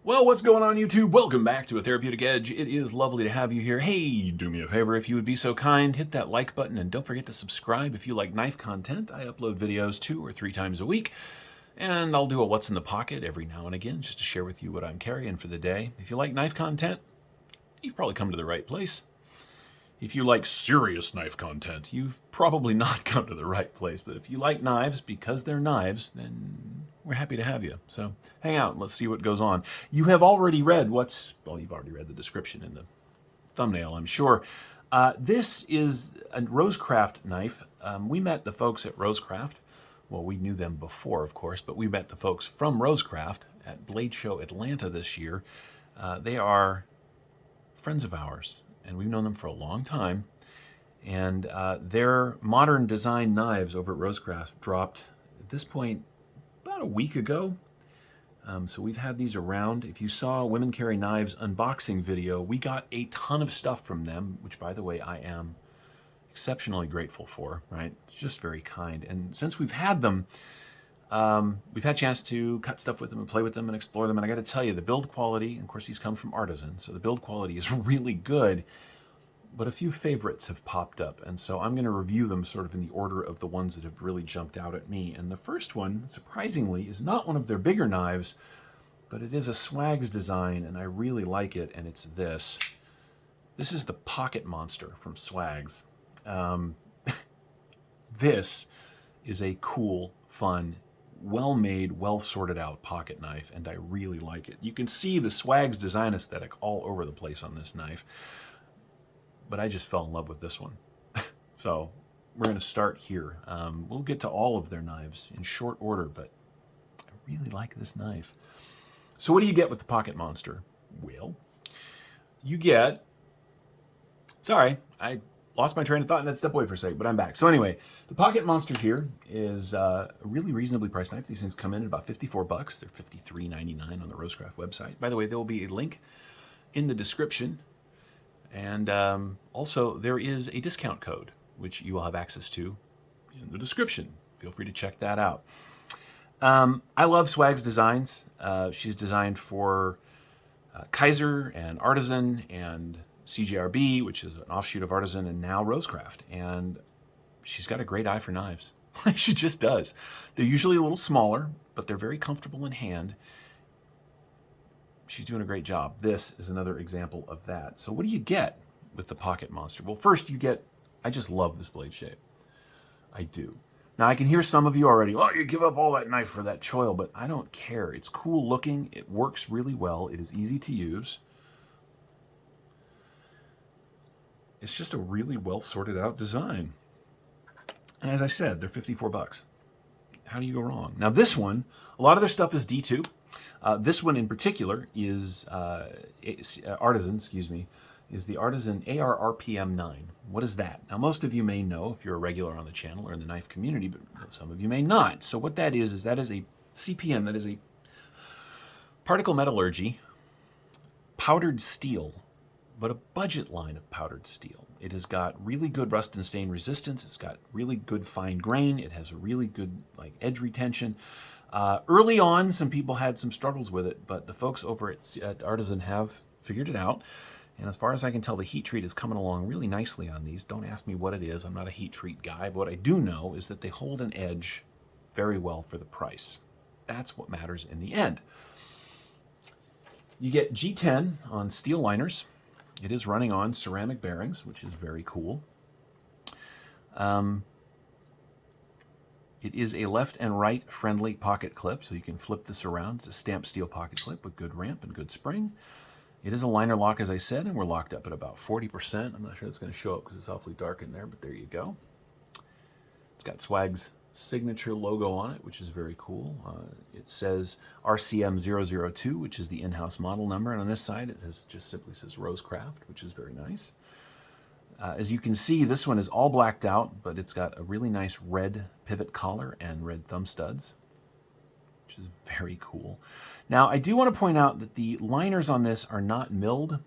Well, what's going on, YouTube? Welcome back to A Therapeutic Edge. It is lovely to have you here. Hey, do me a favor if you would be so kind. Hit that like button and don't forget to subscribe if you like knife content. I upload videos 2 or 3 times a week, and I'll do a What's in the Pocket every now and again just to share with you what I'm carrying for the day. If you like knife content, you've probably come to the right place. If you like serious knife content, you've probably not come to the right place. But if you like knives because they're knives, then we're happy to have you. So hang out and let's see what goes on. You have already read you've already read the description in the thumbnail, I'm sure. This is a Rosecraft knife. We met the folks at Rosecraft. Well, we knew them before, of course, but we met the folks from Rosecraft at Blade Show Atlanta this year. They are friends of ours, and we've known them for a long time. And their modern design knives over at Rosecraft dropped at this point about a week ago. So we've had these around. If you saw Women Carry Knives unboxing video, we got a ton of stuff from them, which, by the way, I am exceptionally grateful for, right? It's just very kind. And since we've had them, we've had a chance to cut stuff with them and play with them and explore them. And I got to tell you, the build quality, of course, these come from Artisan, so the build quality is really good. But a few favorites have popped up, and so I'm going to review them sort of in the order of the ones that have really jumped out at me. And the first one, surprisingly, is not one of their bigger knives, but it is a Swags design, and I really like it, and it's this. This is the Pocket Monster from Swags. This is a cool, fun, well-made, well-sorted out pocket knife, and I really like it. You can see the Swags design aesthetic all over the place on this knife. But I just fell in love with this one. So we're going to start here. We'll get to all of their knives in short order, but I really like this knife. So what do you get with the Pocket Monster? Well, you get... Sorry, I lost my train of thought and had to step away for a second, but I'm back. So anyway, the Pocket Monster here is a really reasonably priced knife. These things come in at about $54. They're $53.99 on the Rosecraft website. By the way, there will be a link in the description. And also, there is a discount code, which you will have access to in the description. Feel free to check that out. I love Swags designs. She's designed for Kaiser and Artisan and CJRB, which is an offshoot of Artisan, and now Rosecraft. And she's got a great eye for knives. She just does. They're usually a little smaller, but they're very comfortable in hand. She's doing a great job. This is another example of that. So what do you get with the Pocket Monster? Well, first you get, I just love this blade shape. I do. Now I can hear some of you already, oh, you give up all that knife for that choil, but I don't care. It's cool looking. It works really well. It is easy to use. It's just a really well sorted out design. And as I said, they're $54. How do you go wrong? Now this one, a lot of their stuff is D2. This one in particular is Artisan, is the Artisan AR-RPM 9. What is that? Now, most of you may know if you're a regular on the channel or in the knife community, but some of you may not. So what that is that is a CPM, that is a particle metallurgy powdered steel, but a budget line of powdered steel. It has got really good rust and stain resistance. It's got really good fine grain. It has a really good edge retention. Early on, some people had some struggles with it, but the folks over at Artisan have figured it out. And as far as I can tell, the heat treat is coming along really nicely on these. Don't ask me what it is. I'm not a heat treat guy, but what I do know is that they hold an edge very well for the price. That's what matters in the end. You get G10 on steel liners. It is running on ceramic bearings, which is very cool. It is a left and right friendly pocket clip, so you can flip this around. It's a stamped steel pocket clip with good ramp and good spring. It is a liner lock, as I said, and we're locked up at about 40%. I'm not sure it's going to show up because it's awfully dark in there, but there you go. It's got Swag's signature logo on it, which is very cool. It says RCM002, which is the in-house model number, and on this side it just simply says Rosecraft, which is very nice. As you can see, this one is all blacked out, but it's got a really nice red pivot collar and red thumb studs, which is very cool. Now, I do want to point out that the liners on this are not milled.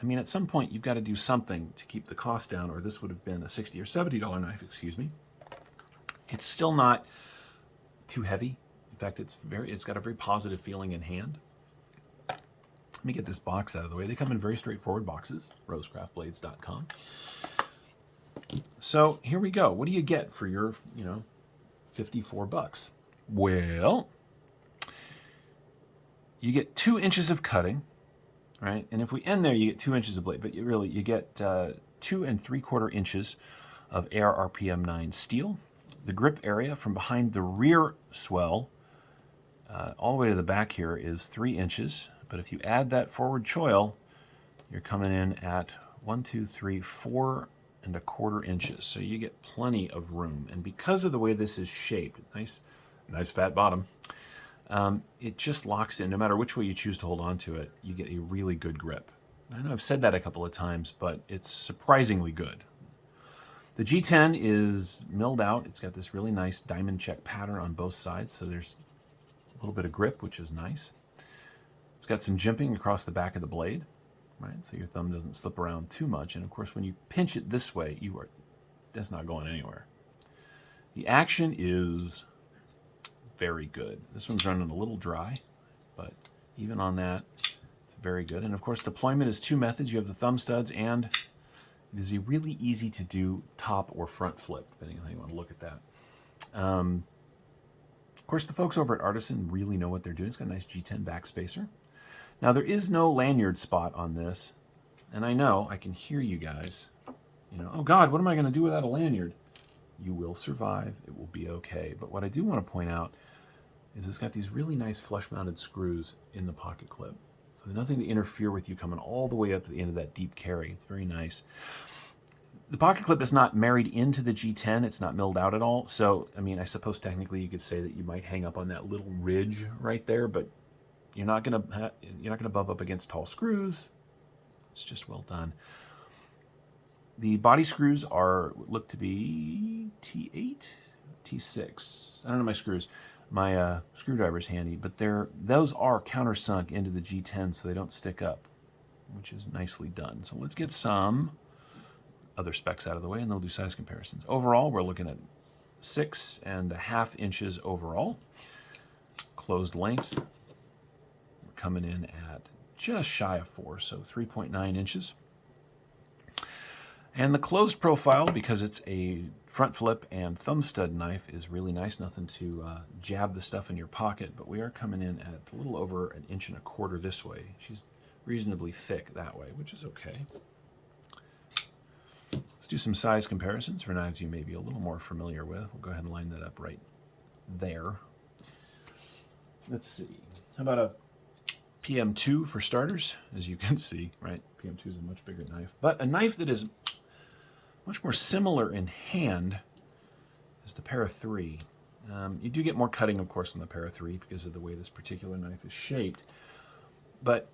I mean, at some point, you've got to do something to keep the cost down, or this would have been a $60 or $70 knife, excuse me. It's still not too heavy. In fact, it's got a very positive feeling in hand. Let me get this box out of the way. They come in very straightforward boxes, rosecraftblades.com. So here we go. What do you get for your, 54 bucks? Well, you get 2 inches of cutting, right? And if we end there, you get 2 inches of blade, but you get 2 3/4 inches of AR-RPM 9 steel. The grip area from behind the rear swell all the way to the back here is 3 inches. But if you add that forward choil, you're coming in at 4 1/4 inches. So you get plenty of room. And because of the way this is shaped, nice fat bottom, it just locks in. No matter which way you choose to hold on to it, you get a really good grip. I know I've said that a couple of times, but it's surprisingly good. The G10 is milled out. It's got this really nice diamond check pattern on both sides, so there's a little bit of grip, which is nice. It's got some jimping across the back of the blade, right? So your thumb doesn't slip around too much. And of course, when you pinch it this way, that's not going anywhere. The action is very good. This one's running a little dry, but even on that, it's very good. And of course, deployment is 2 methods. You have the thumb studs, and it is a really easy to do top or front flip, depending on how you want to look at that. Of course, the folks over at Artisan really know what they're doing. It's got a nice G10 backspacer. Now, there is no lanyard spot on this, and I know I can hear you guys, oh God, what am I going to do without a lanyard? You will survive. It will be okay. But what I do want to point out is it's got these really nice flush-mounted screws in the pocket clip. So there's nothing to interfere with you coming all the way up to the end of that deep carry. It's very nice. The pocket clip is not married into the G10. It's not milled out at all. So, I suppose technically you could say that you might hang up on that little ridge right there, but you're not gonna bump up against tall screws. It's just well done. The body screws look to be T8, T6. I don't know my screws. My screwdriver's handy, but those are countersunk into the G10 so they don't stick up, which is nicely done. So let's get some other specs out of the way, and then we'll do size comparisons. Overall, we're looking at 6.5 inches overall. Closed length, we're coming in at just shy of 4, so 3.9 inches. And the closed profile, because it's a front flip and thumb stud knife, is really nice. Nothing to jab the stuff in your pocket, but we are coming in at a little over 1.25 inches this way. She's reasonably thick that way, which is okay. Let's do some size comparisons for knives you may be a little more familiar with. We'll go ahead and line that up right there. Let's see. How about a PM2 for starters? As you can see, right? PM2 is a much bigger knife, but a knife that is much more similar in hand is the Para 3. You do get more cutting, of course, on the Para 3 because of the way this particular knife is shaped, but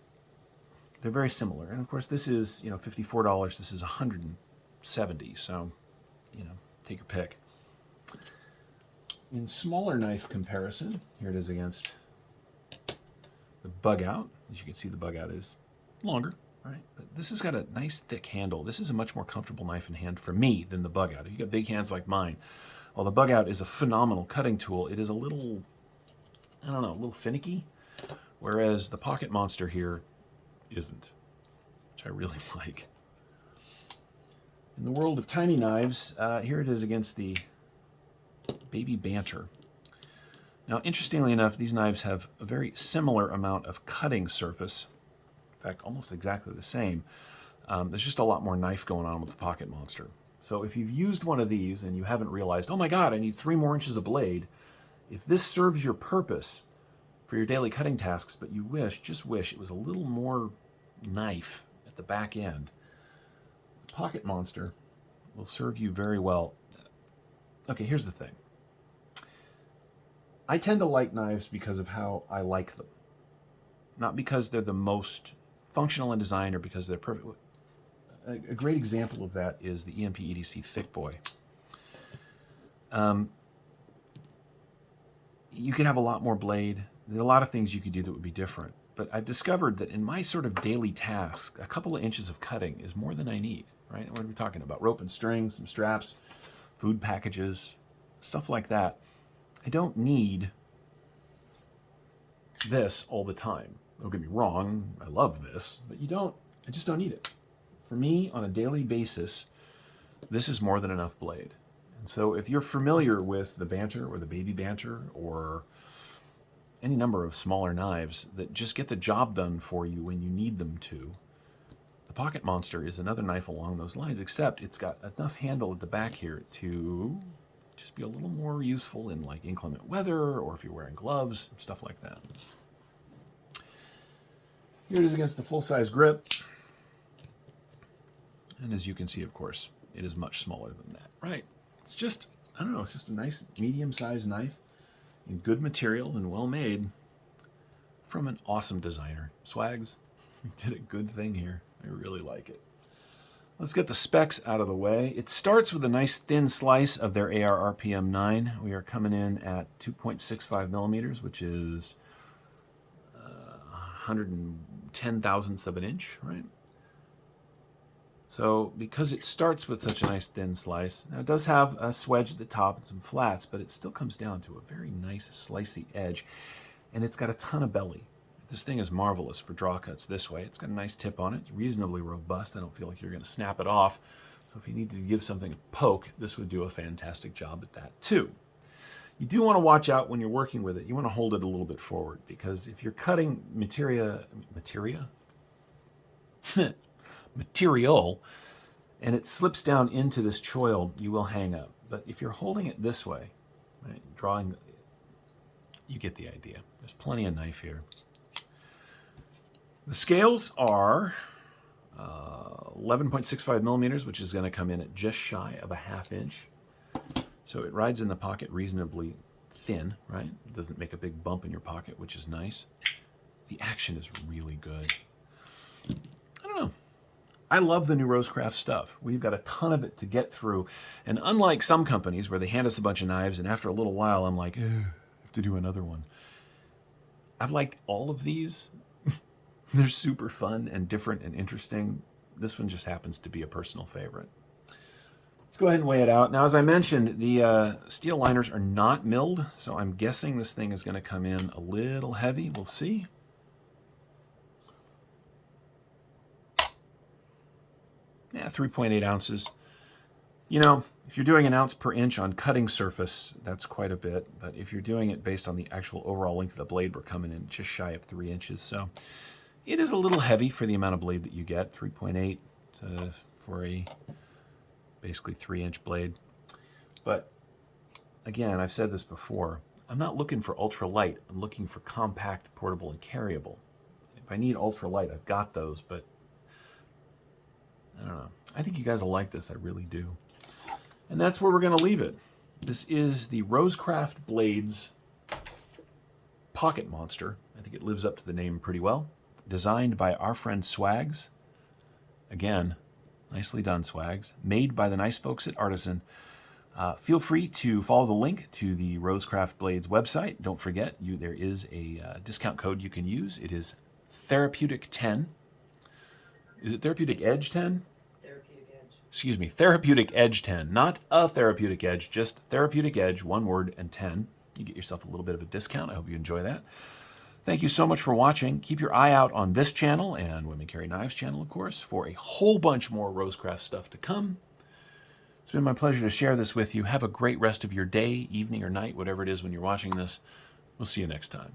they're very similar. And of course, this is $54. This is $170. So, take your pick. In smaller knife comparison, here it is against the Bug Out. As you can see, the Bug Out is longer. Right, but this has got a nice thick handle. This is a much more comfortable knife in hand for me than the Bug Out. If you got big hands like mine, while the Bug Out is a phenomenal cutting tool, it is a little, a little finicky, whereas the Pocket Monster here isn't, which I really like. In the world of tiny knives, here it is against the Baby Banter. Now, interestingly enough, these knives have a very similar amount of cutting surface. In fact, almost exactly the same. There's just a lot more knife going on with the Pocket Monster. So if you've used one of these and you haven't realized, oh my God, I need 3 more inches of blade, if this serves your purpose for your daily cutting tasks, but you just wish it was a little more knife at the back end, the Pocket Monster will serve you very well. Okay, here's the thing. I tend to like knives because of how I like them. Not because they're the most functional in design or because they're perfect. A great example of that is the EMP EDC Thick Boy. You could have a lot more blade. There are a lot of things you could do that would be different. But I've discovered that in my sort of daily task, a couple of inches of cutting is more than I need, right? What are we talking about? Rope and string, some straps, food packages, stuff like that. I don't need this all the time. Don't get me wrong, I love this, but I just don't need it. For me, on a daily basis, this is more than enough blade. And so if you're familiar with the Banter or the Baby Banter or any number of smaller knives that just get the job done for you when you need them to, the Pocket Monster is another knife along those lines, except it's got enough handle at the back here to just be a little more useful in like inclement weather or if you're wearing gloves, stuff like that. Here it is against the full-size grip. And as you can see, of course, it is much smaller than that, right? It's just, I don't know, it's just a nice medium-sized knife in good material and well made from an awesome designer. Swags, you did a good thing here. I really like it. Let's get the specs out of the way. It starts with a nice thin slice of their AR RPM 9. We are coming in at 2.65 millimeters, which is 110 thousandths of an inch, right? So because it starts with such a nice thin slice, now it does have a swedge at the top and some flats, but it still comes down to a very nice slicey edge, and it's got a ton of belly. This thing is marvelous for draw cuts this way. It's got a nice tip on it. It's reasonably robust. I don't feel like you're going to snap it off. So if you need to give something a poke, this would do a fantastic job at that too. You do want to watch out when you're working with it. You want to hold it a little bit forward, because if you're cutting material, and it slips down into this choil, you will hang up. But if you're holding it this way, right, drawing, you get the idea. There's plenty of knife here. The scales are 11.65 millimeters, which is going to come in at just shy of a ½ inch. So it rides in the pocket reasonably thin, right? It doesn't make a big bump in your pocket, which is nice. The action is really good. I don't know. I love the new Rosecraft stuff. We've got a ton of it to get through. And unlike some companies where they hand us a bunch of knives and after a little while I'm like, I have to do another one. I've liked all of these. They're super fun and different and interesting. This one just happens to be a personal favorite. Let's go ahead and weigh it out. Now, as I mentioned, the steel liners are not milled, so I'm guessing this thing is going to come in a little heavy. We'll see. Yeah, 3.8 ounces. You know, if you're doing an ounce per inch on cutting surface, that's quite a bit. But if you're doing it based on the actual overall length of the blade, we're coming in just shy of 3 inches. So it is a little heavy for the amount of blade that you get, 3.8 for a basically 3-inch blade. But again, I've said this before, I'm not looking for ultra light. I'm looking for compact, portable, and carryable. If I need ultra light, I've got those, but I don't know. I think you guys will like this. I really do. And that's where we're going to leave it. This is the Rosecraft Blades Pocket Monster. I think it lives up to the name pretty well. Designed by our friend Swags. Again, nicely done, Swags. Made by the nice folks at Artisan. Feel free to follow the link to the Rosecraft Blades website. Don't forget, there is a discount code you can use. It is Therapeutic 10. Is it Therapeutic Edge 10? Therapeutic Edge. Excuse me, Therapeutic Edge 10. Not a Therapeutic Edge, just Therapeutic Edge, one word, and 10. You get yourself a little bit of a discount. I hope you enjoy that. Thank you so much for watching. Keep your eye out on this channel and Women Carry Knives channel, of course, for a whole bunch more Rosecraft stuff to come. It's been my pleasure to share this with you. Have a great rest of your day, evening, or night, whatever it is when you're watching this. We'll see you next time.